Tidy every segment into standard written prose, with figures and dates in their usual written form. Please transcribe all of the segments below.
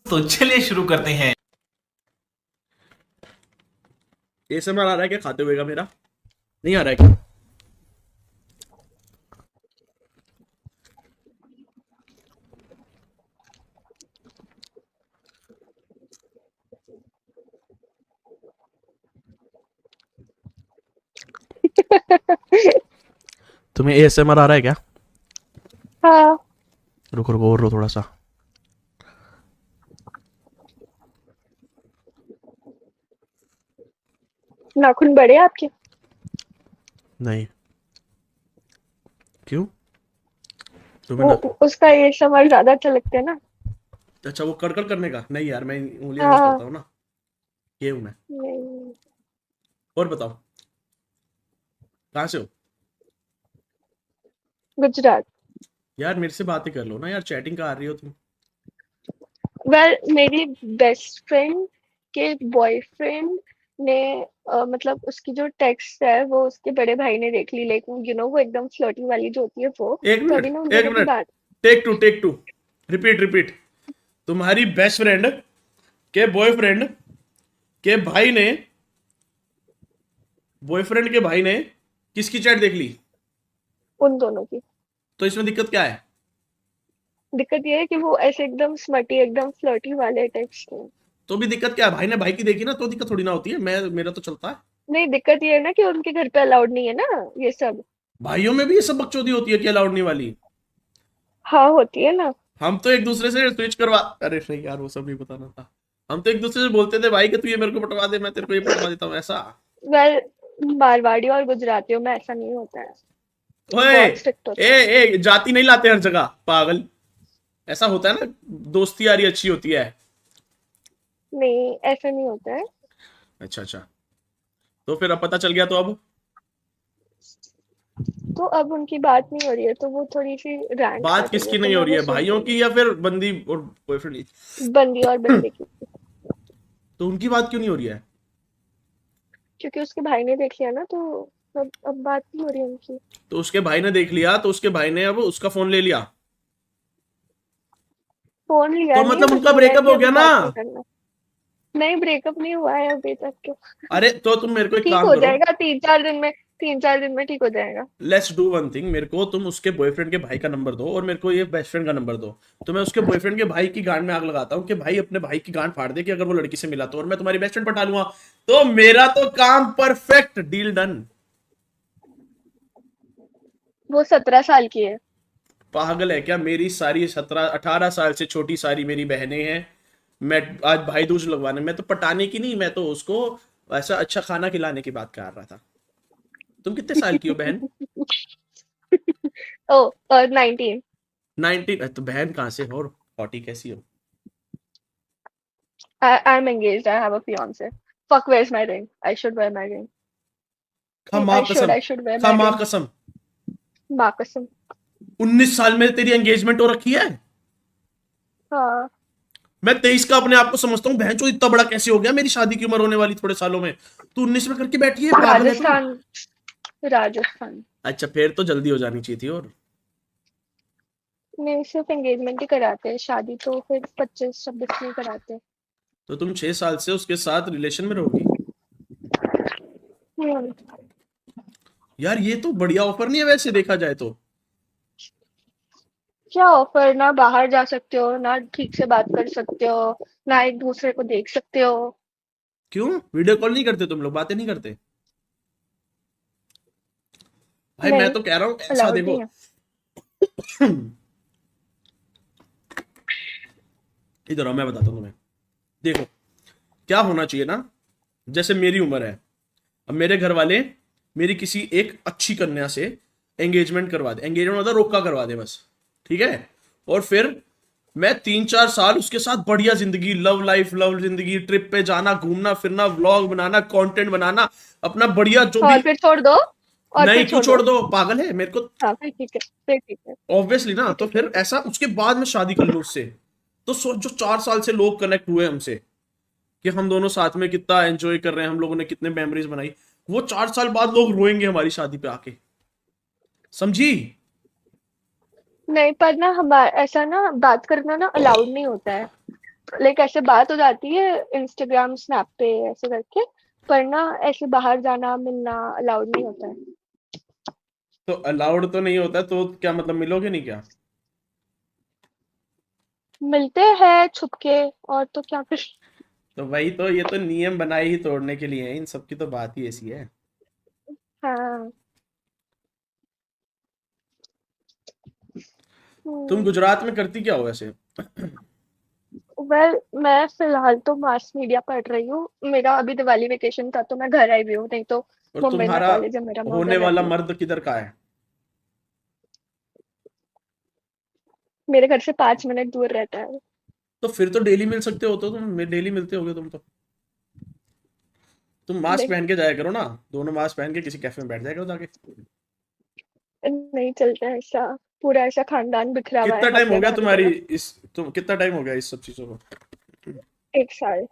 तो चलिए शुरू करते हैं। एसएमआर आ रहा है क्या खाते हुए का मेरा? नहीं आ रहा है क्या? तुम्हें एएसएमआर आ रहा है क्या? हाँ। रुको रुको और रो थोड़ा सा। नाखून बड़े हैं आपके? नहीं। क्यों? तुम्हें वो ना। उसका ये समर ज्यादा अच्छा लगता है ना। अच्छा वो कड़कड़ करने का नहीं यार, मैं उंगलियां यूज हाँ। करता हूँ ना। ये हूं मैं। नहीं। और बताओ, कहाँ से हो? गुजरात। यार मेरे से बातें कर लो ना यार, चैटिंग का आ रही हो तुम। वेल मेरी बेस्ट फ्रेंड के बॉयफ्रेंड ने मतलब उसकी जो टेक्स्ट है वो उसके बड़े भाई ने देख ली, लेकिन वो एकदम फ्लर्टी वाली जो होती है वो। एक तो मिनट, अभी ना उन एक दोनों की मिनट। बात। Take two repeat repeat. तुम्हारी बेस्ट फ्रेंड के बॉयफ्रेंड के भाई ने, बॉयफ्रेंड के भाई ने किसकी चैट देख ली? उन दोनों की तो इसमें दिक्कत क्या है? दिक्कत ये है कि वो ऐसे एकदम स्मर्टी एकदम फ्लर्टी वाले टेक्स्ट हैं। तो भी दिक्कत क्या है? भाई ने भाई की देखी ना, तो दिक्कत थोड़ी ना होती है। मैं मेरा तो चलता है। नहीं, दिक्कत ये है ना कि उनके घर पे अलाउड नहीं है ना ये सब। भाइयों में भी ये सब बकचोदी होती है कि अलाउड नहीं वाली? हाँ, होती है ना। हम तो एक दूसरे से स्विच करवा, अरे नहीं यार वो सब नहीं बताना था। हम तो एक दूसरे से बोलते थे भाई कि तू ये मेरे को पटवा दे, मैं तेरे को ये पटवा देता हूँ, ऐसा। वेल मारवाड़ी और गुजरातियों में ऐसा नहीं होता है। ओए, बहुत स्ट्रिक्ट होता है। ए जाति नहीं लाते हर जगह पागल। ऐसा होता है ना, दोस्ती यारी अच्छी होती है। नहीं, ऐसा नहीं होता है। अच्छा अच्छा। तो फिर अब पता चल गया तो अब? तो अब उनकी बात नहीं हो रही है तो वो थोड़ी सी रैंट कर बात रही है किसकी तो नहीं हो मैं रही वो है, सुन भाइयों रही की या फिर बंदी और बॉयफ्रेंड? हूँ, बंदी और बंदे की। तो उनकी बात क्यों नहीं हो रही है? क्योंकि उसके भाई ने देख लिया ना, तो अब बात नहीं हो रही है उनकी। तो उसके भाई ने देख लिया तो उसके भाई ने अब उसका फोन ले लिया? फोन लिया तो नहीं है, मतलब बस उनका बोला है ब्रेकअप कि हो अभी गया ना? बात नहीं करना। नहीं, ब्रेकअप नहीं हुआ है अभी तक तो। अरे तो तुम मेरे को एक ठीक काम हो करो। जाएगा 3-4 दिन में। 3-4 दिन में ठीक हो जाएगा। लेट्स डू वन थिंग, मेरे को तुम उसके बॉयफ्रेंड के भाई का नंबर दो और मेरे को ये बेस्ट फ्रेंड का नंबर दो। तो मैं उसके बॉयफ्रेंड के भाई की गांड में आग लगाता हूँ कि भाई अपने भाई की गांड फाड़ दे कि अगर वो लड़की से मिला तो, और मैं तुम्हारी बेस्ट फ्रेंड पटा लूंगा। तो मेरा तो काम परफेक्ट, डील डन। वो 17 साल की है। पागल है क्या? मेरी सारी 17-18 साल से छोटी सारी मेरी बहनें हैं। मैं आज भाई दूज लगवाने, मैं तो पटाने की नहीं, मैं तो उसको ऐसा अच्छा खाना खिलाने की बात कर रहा था। तुम कितने साल की हो बहन? ओ, 19। 19? तो बहन कहाँ से हो और 40 कैसी हो? I am engaged, I have a fiancee. Fuck, where is my ring? I should wear my ring. खा कसम, आई शुड वेयर खा माय रिंग। कसम। माँ कसम। 19 साल में तेरी एंगेजमेंट हो रखी है? हाँ। मैं 23 का अपने आप को समझता हूँ, बहन चो इतना बड़ा कैसे हो गया? मेरी शादी की उम्र होने वाली थोड़े सालों में, तू 19 में करके बैठी है, पागल है तू। राजस्थान। राजस्थान। अच्छा फिर तो जल्दी हो जानी चाहिए थी। और नहीं, सिर्फ एंगेजमेंट ही कराते हैं, शादी तो फिर 25-26 में कराते तो तुम 6 साल से उसके साथ रिलेशन में रहोगी? हैं। यार ये तो बढ़िया ऑफर नहीं है वैसे देखा जाए तो। क्या ऑफर? ना बाहर जा सकते हो, ना ठीक से बात कर सकते हो, ना एक दूसरे को देख सकते हो। क्यों वीडियो कॉल नहीं करते तुम लोग, बातें नहीं करते? भाई मैं नहीं, तो कह रहा हूँ ऐसा अलाउड नहीं देखो। है। इधर आओ मैं बताता हूँ तुम्हें। देखो क्या होना चाहिए ना, जैसे मेरी उम्र है, अब मेरे घर वाले मेरी किसी एक अच्छी कन्या से एंगेजमेंट करवा दे, एंगेजमेंट मतलब रोका करवा दे बस, ठीक है? और फिर मैं 3-4 साल उसके साथ बढ़िया जिंदगी, लव लाइफ, लव जिंदगी, ट्रिप पे जाना, घूमना फिरना, व्लॉग बनाना, कंटेंट बनाना, अपना बढ़िया जो भी। और फिर छोड़ दो। और नहीं फिर क्यों छोड़ छोड़ दो। दो, पागल है मेरे को। हाँ, फिर ठीक है, फिर ठीक है, ऑब्वियसली ना, फिर तो ठीक है। फिर ऐसा उसके बाद में शादी कर लूं उससे। तो जो 4 साल से लोग कनेक्ट हुए हमसे कि हम दोनों साथ में कितना एंजॉय कर रहे हैं, हम लोगों ने कितने मेमोरीज बनाई, वो 4 साल बाद लोग रोएंगे हमारी शादी पे आके, समझी? नहीं, पर ना हमारा ऐसा ना बात करना ना अलाउड नहीं होता है। लाइक ऐसे बात हो जाती है इंस्टाग्राम स्नैप पे ऐसे करके, पर ना ऐसे बाहर जाना मिलना अलाउड नहीं होता है। तो अलाउड तो नहीं होता, तो क्या मतलब मिलोगे नहीं क्या? मिलते हैं छुपके, और तो क्या फिर। तो वही तो, ये तो नियम बनाए ही तोड़ने के लिए है, इन सब की तो बात ही ऐसी है। हाँ। तुम हम्म। गुजरात में करती क्या हो वैसे? वेल मैं फिलहाल तो मास मीडिया पढ़ रही हूँ। मेरा अभी दिवाली वेकेशन था तो मैं घर आई हुई हूँ, नहीं तो और मुंबई में तुम्हारा कॉलेज है मेरा, मैं होने उधर वाला रहती हूँ। मर्द किधर का है? मेरे घर से 5 मिनट दूर रहता है। तो फिर तो डेली मिल सकते हो, तो तुम डेली मिलते होगे तुम तो। तुम मास्क नहीं, पहन के जाया करो ना, दोनों मास्क पहन के किसी कैफे में बैठ जाया करो जाके। नहीं चलता है ऐसा। पूरा ऐसा खानदान बिखरा हुआ कितना है हर टाइम हो गया जगह हर तुम्हारी तरफ। इस तुम कितना टाइम हो गया इस सब चीजों को? 1 साल।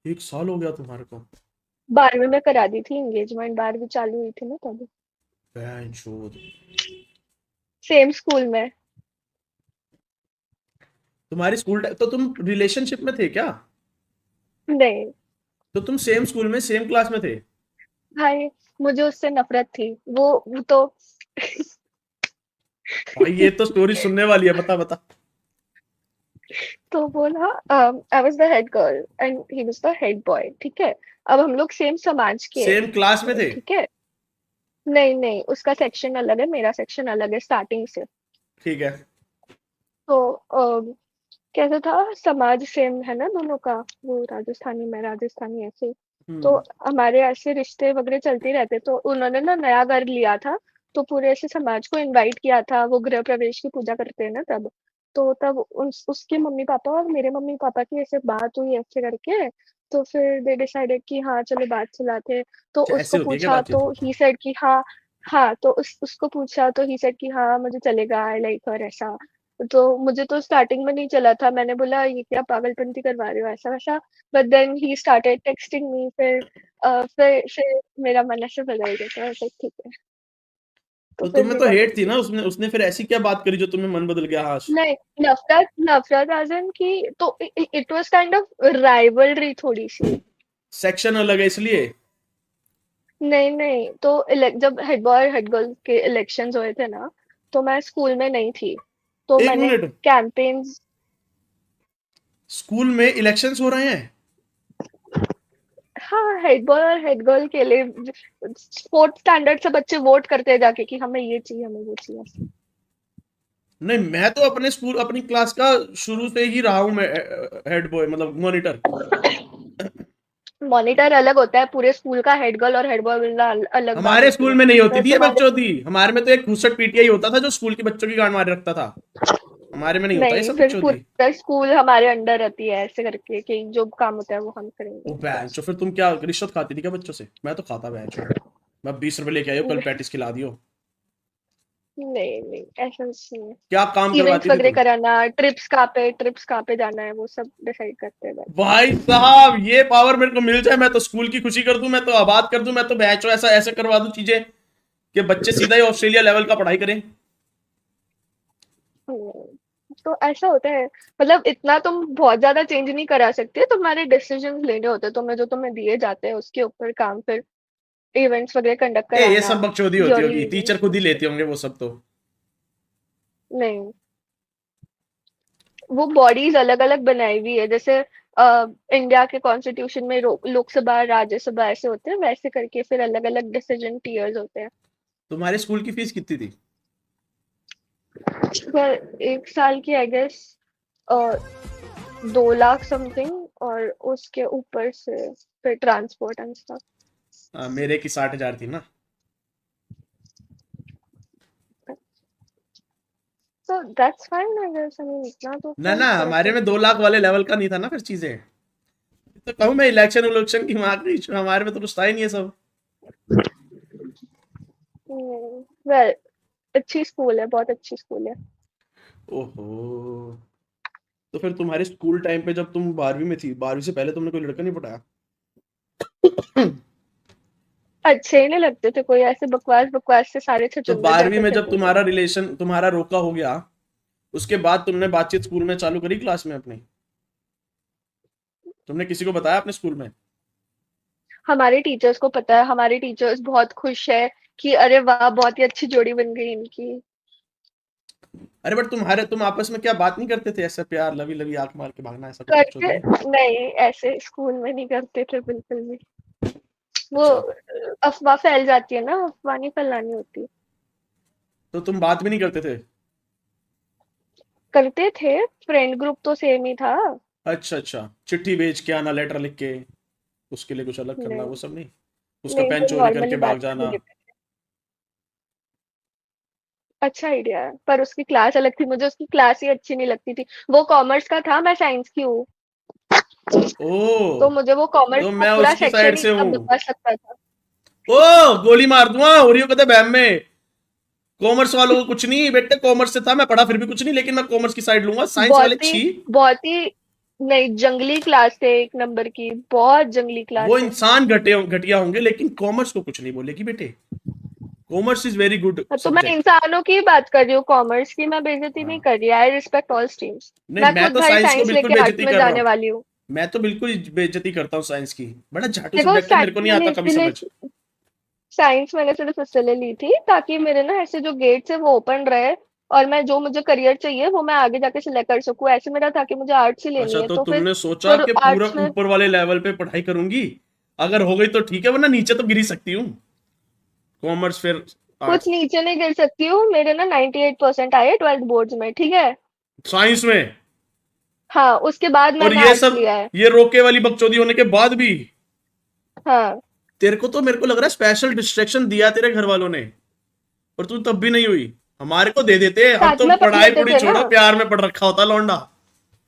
1 साल हो गया तुम्हारे को? 12वीं में करा दी थी एंगेजमेंट, 12वीं चालू हुई थी ना तब। बहनचोद। सेम स्कूल में। तुम्हारी तो तुम रिलेशनशिप में थे क्या? नहीं तो तुम सेम स्कूल में सेम क्लास में थे? भाई, मुझे उससे नफरत थी। वो तो भाई ये तो स्टोरी सुनने वाली है, बता बता। तो वो ना, I was the head girl and he was the head boy, ठीक है। अब हम लोग सेम समाज के सेम क्लास में थे, थे? ठीक है। नहीं नहीं, उसका सेक्शन अलग है, मेरा सेक्शन अलग है स्टार्टिंग से। ठीक है। तो कैसा था, समाज सेम है ना दोनों का। वो राजस्थानी, मैं राजस्थानी, ऐसे। तो हम्म। हमारे ऐसे रिश्ते वगैरह चलते रहते, तो उन्होंने ना नया घर लिया था। तो पूरे ऐसे समाज को इनवाइट किया था, वो गृह प्रवेश की पूजा करते हैं ना तब। तो तब उसके मम्मी पापा और मेरे मम्मी पापा की ऐसे बात हुई ऐसे करके। तो फिर दे डिसाइडेड कि हाँ चलो बात चलाते। तो अच्छा, ऐसे उसको होती है क्या पूछा बातचीत? तो ही सेड कि हाँ। हाँ, तो उसको पूछा तो ही सेड कि हाँ मुझे चलेगा, आई लाइक हर, ऐसा। तो मुझे तो स्टार्टिंग में नहीं चला था, मैंने बोला ये क्या पागलपंती करवा रहे हो ऐसा वैसा। But then he started texting me, फिर मेरा मन ऐसे बदल गया था, ऐसे ठीक है। तो तो फिर तुम्हें नहीं तो हेट करती थी थी। ना, उसने उसने फिर ऐसी क्या बात करी जो तुम्हें मन बदल गया? हाँ। नहीं, नफरत नफरत एज इन की, तो it was kind of rivalry थोड़ी सी। सेक्शन अलग है इसलिए? नहीं नहीं, तो जब हेड बॉय हेड गर्ल के इलेक्शंस हुए थे ना, तो मैं स्कूल में नहीं थी। तो एक मैंने मिनट, कैंपेन्स। स्कूल में इलेक्शंस हो रहे हैं? हाँ, हेड बॉय और हेड गर्ल के लिए 4th स्टैंडर्ड से बच्चे वोट करते हैं जाके कि हमें ये चाहिए हमें वो चाहिए। नहीं, मैं तो अपने स्कूल अपनी क्लास का शुरू से ही रहा हूँ मैं हेड बॉय, मतलब मॉनिटर। मॉनिटर अलग होता है, पूरे स्कूल का हेड गर्ल और हेड बॉय मिलना अलग बात हमारे होती स्कूल है। में नहीं होती थी वैसे ये हमारे बकचोदी, हमारे में तो एक घूसट पीटीआई होता था जो स्कूल के बच्चों की गांड मारे रखता था। हमारे में नहीं होता ये नहीं, सब फिर बकचोदी। पूरा स्कूल हमारे अंडर रहती है ऐसे करके कि जो काम होता है वो हम ओ करेंगे बहन, बस। तो फिर तुम क्या रिश्वत खाती थी क्या बच्चों से? मैं तो खाता बहन चो। मैं 20 रुपए लेके आई हूँ, कल पैटिस खिला दियो। नहीं नहीं, ऐसा कुछ नहीं है। क्या काम इवेंट्स करवाती थी वगैरह तुम? कराना, ट्रिप्स कहाँ पे जाना है, वो सब डिसाइड करते हैं बस। भाई साहब, ये पावर मेरे को मिल जाए, मैं तो स्कूल की खुशी कर दूं, मैं तो आबाद कर दूं, मैं तो बहचो ऐसा ऐसे करवा दूं चीजें कि बच्चे सीधा ही ऑस्ट्रेलिया लेवल का पढ़ाई करें। तो ऐसा होता है। मतलब इतना तुम बहुत ज्यादा चेंज नहीं करा सकते, तुम्हारे डिसीजंस लेने होते हैं तुम्हें, जो तुम्हें दिए जाते हैं उसके ऊपर काम, फिर इवेंट्स वगैरह कंडक्ट ये कराना, सब बकचोदी होती ईयरली होगी, टीचर इवेंट्स, खुद वो ही सब। लेते होंगे वो सब तो। नहीं, वो बॉडीज अलग अलग बनाई हुई है, जैसे इंडिया के कॉन्स्टिट्यूशन में लोकसभा राज्यसभा ऐसे होते हैं, वैसे करके फिर अलग अलग डिसीजन टीयर्स होते हैं। तुम्हारे स्कूल की फीस कितनी थी? पर 1 साल की आई गेस 2 लाख समथिंग, और उसके ऊपर से फिर ट्रांसपोर्ट एंड स्टफ। मेरे की 60,000 थी ना। So that's fine, I guess. I mean, इतना तो ना क्या ना, फर्क हमारे में पड़ता 2 लाख वाले लेवल का नहीं था ना फिर चीजें। तो कहूँ मैं इलेक्शन उलेक्शन की मार रही, हमारे में तो कुछ था ही नहीं है सब। है। वेल, अच्छी स्कूल है, बहुत अच्छी स्कूल है। ओहो। तो फिर तुम्हारे स्कूल टाइम पे जब तुम 12वीं में थी, 12वीं से पहले तुमने कोई लड़का नहीं पटाया? अच्छे ही नहीं लगते थे कोई, ऐसे बकवास बकवास से सारे तो छछूंदर 12वीं जैसे में थे जब पूरे। तुम्हारा रिलेशन तुम्हारा रोका हो गया, उसके बाद तुमने बातचीत स्कूल में चालू करी क्लास में अपनी? तुमने किसी को बताया अपने स्कूल में? हमारे टीचर्स को पता है, हमारे टीचर्स बहुत खुश है कि अरे वाह बहुत ही अच्छी जोड़ी बन गई इनकी। अरे बट तुम आपस में क्या बात नहीं करते थे, ऐसा प्यार लवी लवी आंख मार के भागना, ऐसा कुछ बकचोदी करते नहीं? नहीं, ऐसे स्कूल में नहीं करते थे बिल्कुल भी। वो अच्छा, अफवाह फैल जाती है ना, अफवाह नहीं फैलानी होती। तो तुम बात भी नहीं करते थे? करते थे, फ्रेंड ग्रुप तो सेम ही था। अच्छा अच्छा, चिट्ठी भेज के आना, लेटर लिख के, उसके लिए कुछ अलग करना, नहीं, वो सब नहीं? उसका नहीं पेन तो चोरी करके नॉर्मली भाग बात कर जाना? लेते। अच्छा आइडिया है, पर उसकी क्लास अलग थी, मुझे उसकी क्लास ही अच्छी नहीं लगती थी। वो कॉमर्स का था, मैं साइंस की हूँ, ओ, तो मुझे वो कॉमर्स तो का मैं पूरा उसकी साइड सेक्शन ही से इतना हूँ। बकवास लगता था। ओ, गोली मार दूंगा, हो रही हो कहते बैम में। कॉमर्स वालों को कुछ नहीं बेटे, कॉमर्स से था, मैं पढ़ा फिर भी कुछ नहीं, लेकिन मैं कॉमर्स की साइड लूंगा, साइंस वाले बहुत ही छी। बहुत ही नहीं, जंगली क्लास थे, एक नंबर की बहुत जंगली वो क्लास है। इंसान घटिया होंगे, लेकिन कॉमर्स को कुछ नहीं बोलेगी बेटे। कॉमर्स इज वेरी गुड हाँ, तो मैं सब्जेक्ट। इंसानों की बात कर रही हूँ, कॉमर्स की मैं बेइज्जती नहीं हाँ, कर रही। I respect all streams. नहीं मैं मैं खुद तो भाई साइंस को साइंस बिल्कुल लेके आर्ट्स बेइज्जती में कर रहा जाने हूँ। वाली हूँ। मैं तो बिल्कुल बेइज्जती करता हूँ साइंस की। बड़ा झाटू देखो सब्जेक्ट है, मेरे को नहीं आता कभी समझ। साइंस मैंने सिर्फ इसलिए ली थी ताकि मेरे ना ऐसे जो गेट्स है वो ओपन रहे, और मैं जो मुझे करियर चाहिए वो मैं आगे जाके सिलेक्ट कर सकूं। ऐसे मेरा था कि मुझे आर्ट्स ही लेनी अच्छा, है, तो तो फिर तुमने सोचा फिर कि पूरा आर्ट्स में ऊपर वाले लेवल पे पढ़ाई करूंगी, अगर हो गई तो ठीक है, वरना नीचे तो गिर ही सकती हूँ। कॉमर्स फिर कुछ आर्ट्स। नीचे नहीं गिर सकती हूँ। मेरे ना 98% आए 12th बोर्ड्स में, ठीक है। साइंस में? हाँ, उसके बाद और मैंने ये आर्ट्स सब, लिया है। ये रोके वाली बकचोदी होने के बाद भी? हाँ, तेरे को तो, मेरे को लग रहा है स्पेशल डिस्ट्रैक्शन दिया तेरे घर वालों ने, और तू तब भी नहीं हुई। हमारे को दे देते, हम साथ तो में पढ़ पढ़ाई लेते पूरी थे ना। छोड़ो, प्यार में पढ़ रखा होता लौंडा।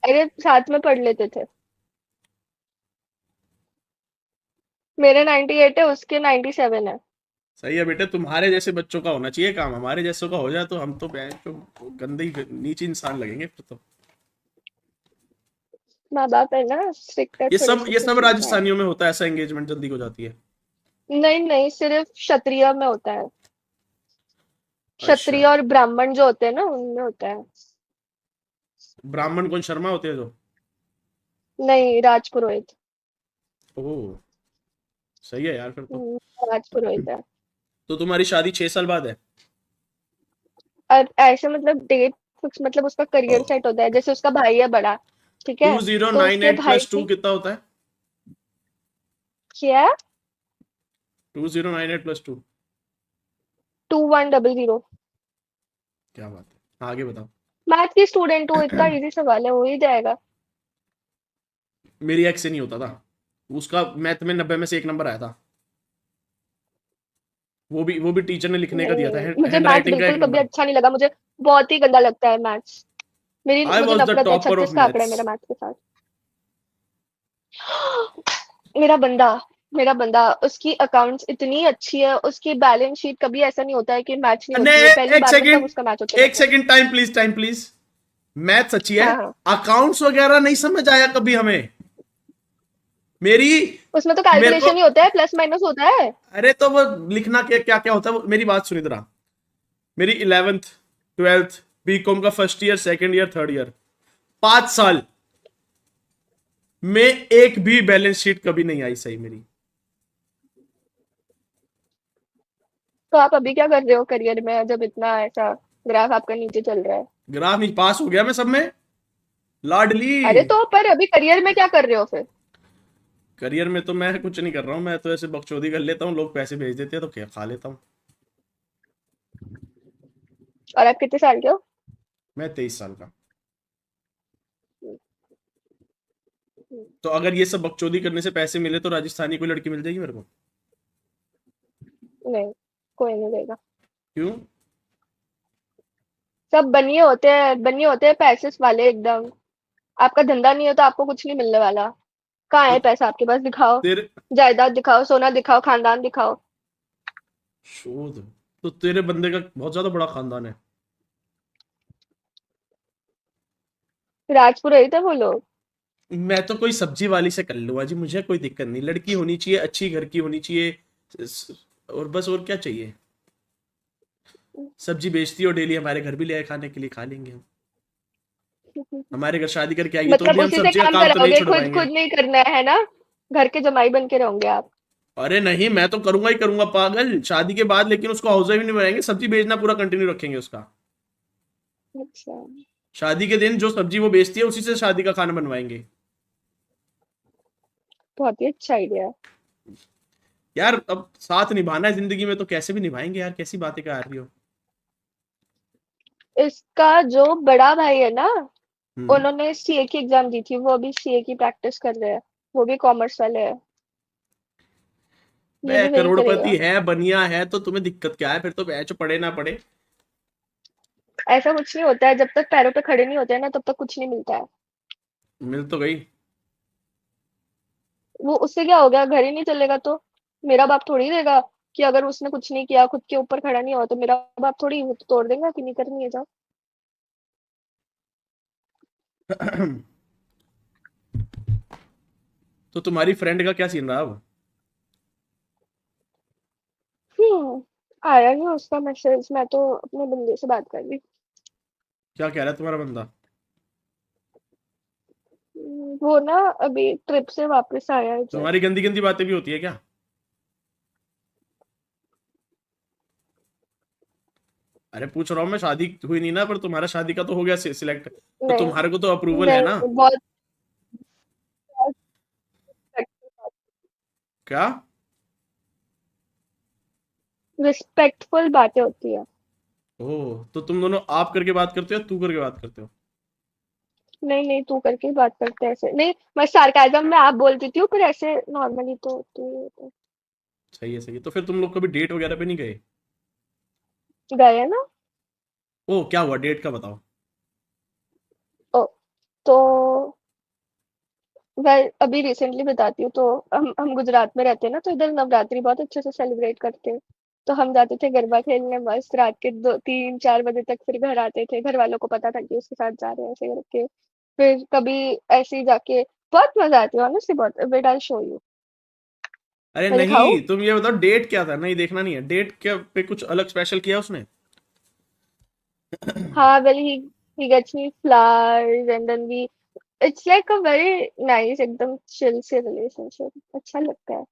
अरे साथ में पढ़ लेते थे। मेरे 98 है, उसके 97 है। सही है बेटे, तुम्हारे जैसे बच्चों का होना चाहिए काम, हमारे जैसों का हो जाए तो हम तो तो गंदे ही नीचे इंसान लगेंगे फिर तो। माँ बाप है ना, स्ट्रिक्ट है थोड़े से, ये सब कुछ नहीं है। राजस्थानियों में होता है, ऐसा एंगेजमेंट जल्दी हो जाती है। नहीं नहीं, सिर्फ क्षत्रिय में होता है। अच्छा, क्षत्रिय और ब्राह्मण जो होते हैं ना, उनमें होता है। ब्राह्मण कौन, शर्मा होते हैं जो? नहीं, राजपुरोहित। ओह, सही है यार फिर तो। राजपुरोहित है। तो तुम्हारी शादी 6 साल बाद है? और ऐसे मतलब डेट फिक्स, मतलब उसका करियर सेट होता है, जैसे उसका भाई है बड़ा, ठीक टू है। जीरो तो नाइन उसके एट भाई प्लस टू की कितना होता है? क्या है? 2098 + 2? 2100। क्या बात है, हाँ, आगे बताओ। मैथ की स्टूडेंट हूँ, इतना इजी सवाल है, हो ही जाएगा। मेरी एक्स से नहीं होता था, उसका मैथ में 90 में से 1 नंबर आया था। वो भी टीचर ने लिखने का दिया था, नहीं, मुझे हैंड मैथ्स राइटिंग का एक बिल्कुल कभी नंबर। अच्छा नहीं लगा, मुझे बहुत ही गंदा लगता है मैथ्स। मेरी आई मुझे वॉज द नफरत है, टॉपर ऑफ 36 का आंकड़ा है मैथ्स। मेरा मैथ्स के साथ। मेरा बंदा मेरा बंदा उसकी अकाउंट्स इतनी अच्छी है, उसकी बैलेंस शीट कभी ऐसा नहीं होता है कि मैच नहीं ने होती है, पहली एक बार में सब सेकंड, उसका मैच होते एक रहता है। Second, time please, time please. Maths अच्छी है, हाँ हाँ, अकाउंट्स वगैरह नहीं समझ आया कभी हमें। मेरी उसमें तो मेरे को, कैलकुलेशन ही होता है, प्लस माइनस होता है। अरे तो वो लिखना क्या क्या क्या होता है, वो मेरी बात सुनी तरह। मेरी 11th 12th बीकॉम का first year, second year, third year, 5 साल में एक भी बैलेंस शीट कभी नहीं आई सही मेरी। तो आप अभी क्या कर रहे हो करियर में, जब इतना ऐसा ग्राफ आपका नीचे चल रहा है? ग्राफ नहीं, पास हो गया मैं सब में, लाडली। अरे तो पर अभी करियर में क्या कर रहे हो फिर? करियर में तो मैं कुछ नहीं कर रहा हूँ, मैं तो ऐसे बकचोदी कर लेता हूँ, लोग पैसे भेज देते हैं तो क्या खा लेता हूँ। और आप कितने साल के हो? मैं 23 साल का। तो अगर ये सब बकचोदी करने से पैसे मिले तो राजस्थानी कोई लड़की मिल जाएगी मेरे को? नहीं, कोई नहीं देगा। क्यों? सब बनिए होते हैं पैसे वाले एकदम। आपका धंधा नहीं है तो आपको कुछ नहीं मिलने वाला। कहाँ तो है पैसा आपके पास, दिखाओ। तेरे जायदाद दिखाओ, सोना दिखाओ, खानदान दिखाओ। शोध, तो तेरे बंदे का बहुत ज्यादा बड़ा खानदान है। राजपुरोहित है वो लोग। मैं तो कोई सब्जी वाली से कर लूंगा जी, मुझे कोई दिक्कत नहीं, लड़की होनी चाहिए, अच्छी घर की होनी चाहिए, और बस, और क्या चाहिए। सब्जी बेचती हो डेली, हमारे घर भी ले आए खाने के लिए, खा लेंगे हम। हमारे घर शादी करके आएगी तो मतलब भी हम उसी से सब्जी का काम काम तो नहीं कराओगे, खुद छुड़वाएंगे। खुद नहीं करना है ना? घर के जमाई बन के रहोगे आप? अरे नहीं, मैं तो करूंगा ही करूंगा पागल, शादी के बाद लेकिन उसको हाउस वाइफ नहीं बनाएंगे, सब्जी बेचना पूरा कंटिन्यू रखेंगे उसका। अच्छा, शादी के दिन जो सब्जी वो बेचती है उसी से शादी का खाना बनवाएंगे। बहुत ही अच्छा आइडिया है। यार अब साथ निभाना है जिंदगी में तो कैसे भी निभाएंगे यार, कैसी बातें कर रही हो। इसका जो बड़ा भाई है ना, हम्म। उन्होंने सीए की एग्जाम दी थी, वो अभी सीए की प्रैक्टिस कर रहे हैं। वो भी कॉमर्स वाले हैं। ये बे भी वही करोड़पति करेगा। है, बनिया है, तो तुम्हें दिक्कत क्या है फिर, तो बैच पढ़े ना पढ़े। ऐसा कुछ नहीं होता है, जब तक पैरों पे खड़े नहीं होते हैं ना तब तक कुछ नहीं मिलता है। मिल तो गई। वो उससे क्या हो गया, घर ही नहीं चलेगा तो? मेरा बाप थोड़ी देगा कि अगर उसने कुछ नहीं किया, खुद के ऊपर खड़ा नहीं हुआ, तो मेरा बाप थोड़ी वो तो तोड़ देगा कि नहीं करनी है, जाओ। तो तुम्हारी फ्रेंड का क्या सीन रहा अब? हम्म आया नहीं उसका मैसेज, मैं तो अपने बंदे से बात कर रही। क्या कह रहा है तुम्हारा बंदा? वो ना अभी ट्रिप से वापस आया है तुम्हारी जस्ट। गंदी गंदी बातें भी होती है क्या? अरे पूछ रहा हूँ मैं, शादी हुई नहीं ना, पर तुम्हारा शादी का तो हो गया सिलेक्ट, तो नहीं तुम्हारे को तो अप्रूवल है ना? नहीं, बहुत क्या? रिस्पेक्टफुल बातें होती है। ओह, तो तुम दोनों आप करके बात करते हो या तू करके बात करते हो? नहीं नहीं, तू करके ही बात करते हैं ऐसे नहीं। मैं सार्केज्म में आप बोल देती हूँ, पर ऐसे नॉर्मली तो तू। सही है, सही है। तो फिर तुम लोग कभी डेट वगैरह पे नहीं गए? गए ना। ओह, क्या हुआ डेट का बताओ। ओ, तो वह अभी रिसेंटली बताती हूँ। तो हम गुजरात में रहते हैं ना, तो इधर नवरात्रि बहुत अच्छे से सेलिब्रेट करते हैं। तो हम जाते थे गरबा खेलने मस्त रात के 2 3 4 बजे तक, फिर घर आते थे। घर वालों को पता था कि उसके साथ जा रहे हैं ऐसे करके। फिर कभी ऐसे ही जाके बहुत मजा आती है ऑनेस्टली, बहुत। Wait I show you. अरे मैं दिखाऊं? नहीं, तुम ये बताओ डेट क्या था, नहीं देखना नहीं है, डेट क्या पे कुछ अलग स्पेशल किया उसने? हाँ, well he gets me flowers and then we it's like a very nice एकदम chill से relationship, अच्छा लगता है।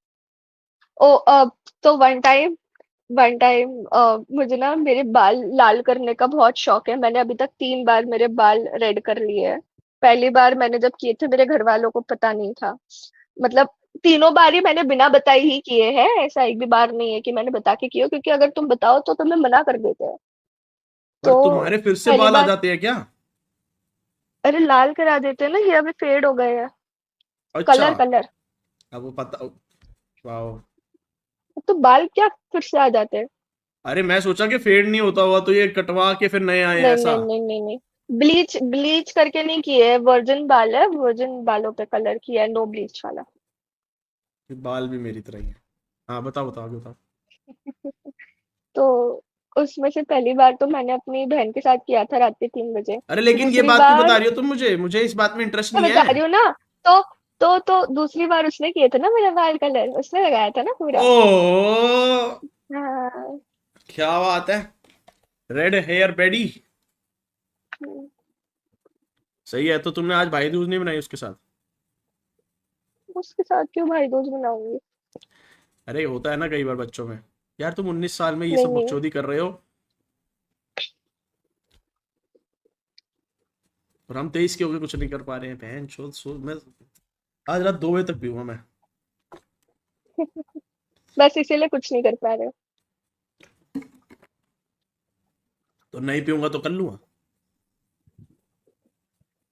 ओ तो वन टाइम मुझे ना मेरे बाल लाल करने का बहुत शौक है। मैंने अभी तक 3 बार मेरे बाल रेड कर लिए हैं। पहली बार मैंने जब किए थे, मेरे घर वालों को पता नहीं था। मतलब तीनों बार ही मैंने बिना बताए ही किए हैं। ऐसा एक भी बार नहीं है कि मैंने बता के किए हो, क्योंकि अगर तुम बताओ तो तुम्हें मना कर देते हैं। पर तो तुम्हारे फिर से पहली बाल आ बार, जाते हैं क्या? अरे लाल करा देते हैं ना, ये अभी फेड हो गए हैं। अच्छा। Colour colour. अब वो पता। वाह। तो बाल क्या फिर से आ जाते हैं? अरे मैं सोचा कि फेड नहीं होता हुआ तो ये कटवा के फिर नए आए हैं नहीं ऐसा। नहीं नहीं नहीं नहीं, ब्लीच ब्लीच करके नहीं किए। वर्जिन बाल है, वर्जिन बालों पे कलर किया है, नो ब्लीच वाला। बाल भी मेरी तरह ही है। हाँ बताओ बताओ आगे बताओ। तो उसमें से पहली बार तो मैंने अपनी बहन के साथ किया था रात के 3 बजे। अरे लेकिन ये दूसरी बात क्यों बता बार रही हो तुम मुझे इस बात में इंटरेस्ट मैं नहीं बता है। रही हूँ ना। तो तो दूसरी बार उसने किए थे ना मेरा बाल कलर, उसने लगाया था ना पूरा। ओह, हाँ। क्या बात है। रेड हेयर बेडी। सही है, तो तुमने आज भाई दूज नहीं बनाई उसके साथ? उसके साथ क्यों भाई दूज मनाऊंगी? अरे होता है ना कई बार बच्चों में। यार तुम 19 साल में ये नहीं सब नहीं। बकचोदी कर रहे हो, और हम 23 के होके कुछ नहीं कर पा रहे हैं, बहन चोद सो मैं आज रात 2 बजे तक पीऊंगा मैं। बस इसीलिए कुछ नहीं कर पा रहे। तो नहीं पीऊंगा तो कर लूंगा।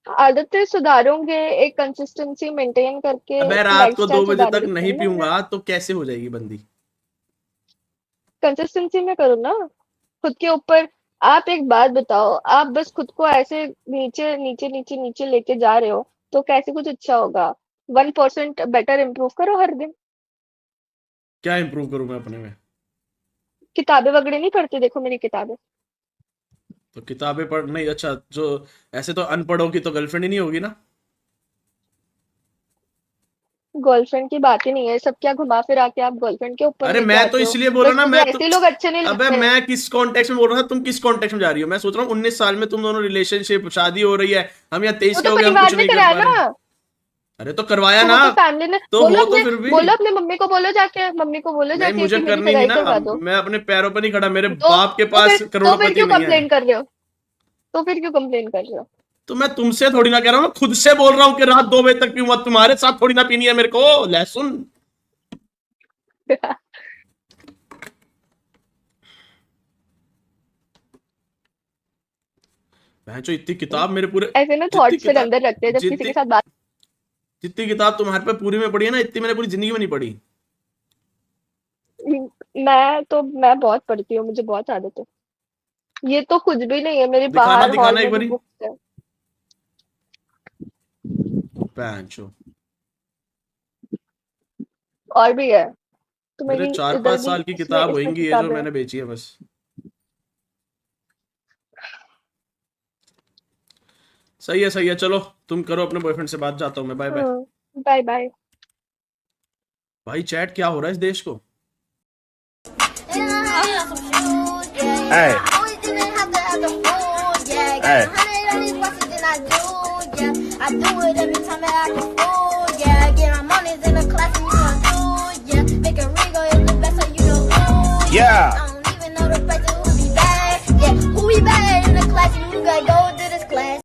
आदतें सुधारोगे, एक कंसिस्टेंसी मेंटेन करके अबे रात को लाइफस्टाइल 2 बजे तक सुधारोगे नहीं तभी ना। पीऊंगा तो कैसे हो जाएगी बंदी? कंसिस्टेंसी में करो ना, खुद के ऊपर। आप एक बात बताओ, आप बस खुद को ऐसे नीचे नीचे नीचे नीचे लेके जा रहे हो, तो कैसे कुछ अच्छा होगा? 1% बेटर इम्प्रूव करो हर दिन। क्या इंप्रूव करूं मैं अपने में? किताबें वगैरह नहीं पढ़ते? देखो मेरी किताबें। तो किताबें पढ़ नहीं, अच्छा जो ऐसे तो अनपढ़ों की तो गर्लफ्रेंड ही नहीं होगी ना? गर्लफ्रेंड की बात ही नहीं है, सब क्या घुमा फिरा के आप गर्लफ्रेंड के ऊपर अरे लेके मैं तो आते हो। इसलिए बोल रहा बट ना, मुझे मैं तो, ऐसे लोग अच्छे नहीं अबे लगते। मैं किस कॉन्टेक्स्ट में बोल रहा था, तुम किस कॉन्टेक्स्ट में जा रही हो? मैं सोच रहा हूँ 19 साल में तुम दोनों रिलेशनशिप, शादी हो रही है, हम यहाँ 23 वो के तो हो गए, हम कुछ परिवार ने नहीं कर कराया पा रहे। ना। अरे तो करवाया तो ना, वो तो फैमिली ने तो बोलो हो तो अपने, फिर भी। बोलो अपने मम्मी को, बोलो जाके, मम्मी को बोलो नहीं, जाके मुझे कि मेरी करनी नहीं सगाई ना, करवा दो। मैं अपने पैरों पर नहीं खड़ा, मेरे तो बाप के तो पास फिर करोड़पति क्यों नहीं है। कंप्लेन कर रहे हो? तो फिर क्यों कंप्लेन कर रहे हो? तो मैं तुमसे थोड़ी ना कह रहा हूँ, मैं खुद से बोल रहा हूँ कि रात 2 बजे तक पीऊंगा, तुम्हारे साथ थोड़ी ना पीनी है मेरे को लहसुन। जो इतनी किताब मेरे पूरे, ऐसे ना जितनी थॉट्स फिर किताब, अंदर रखते हैं जब किसी जितनी के साथ बात। जितनी किताब तुम्हारे पे पूरी में पढ़ी है ना, इतनी मैंने पूरी जिंदगी में नहीं पढ़ी। मैं बहुत पढ़ती हूँ, मुझे बहुत आदत है। ये तो कुछ भी नहीं है, मेरी दिखाना बाहर हॉल दिखाना एक में भी बारी। बुक्स है। पैंचो, और भी है, तो मेरे मेरी चार इधर पांच भी साल की इसमें किताब इसमें होंगी ये जो किताबें हैं। मैंने बेची है बस। सही है, चलो तुम करो अपने बॉयफ्रेंड से बात, जाता हूँ मैं, बाय बाय। Bye bye. भाई चैट क्या हो रहा है इस देश को? Hey, hey. I do it every time that I can fool, yeah. Get my money's in the class and you gon' do, yeah. Make a ring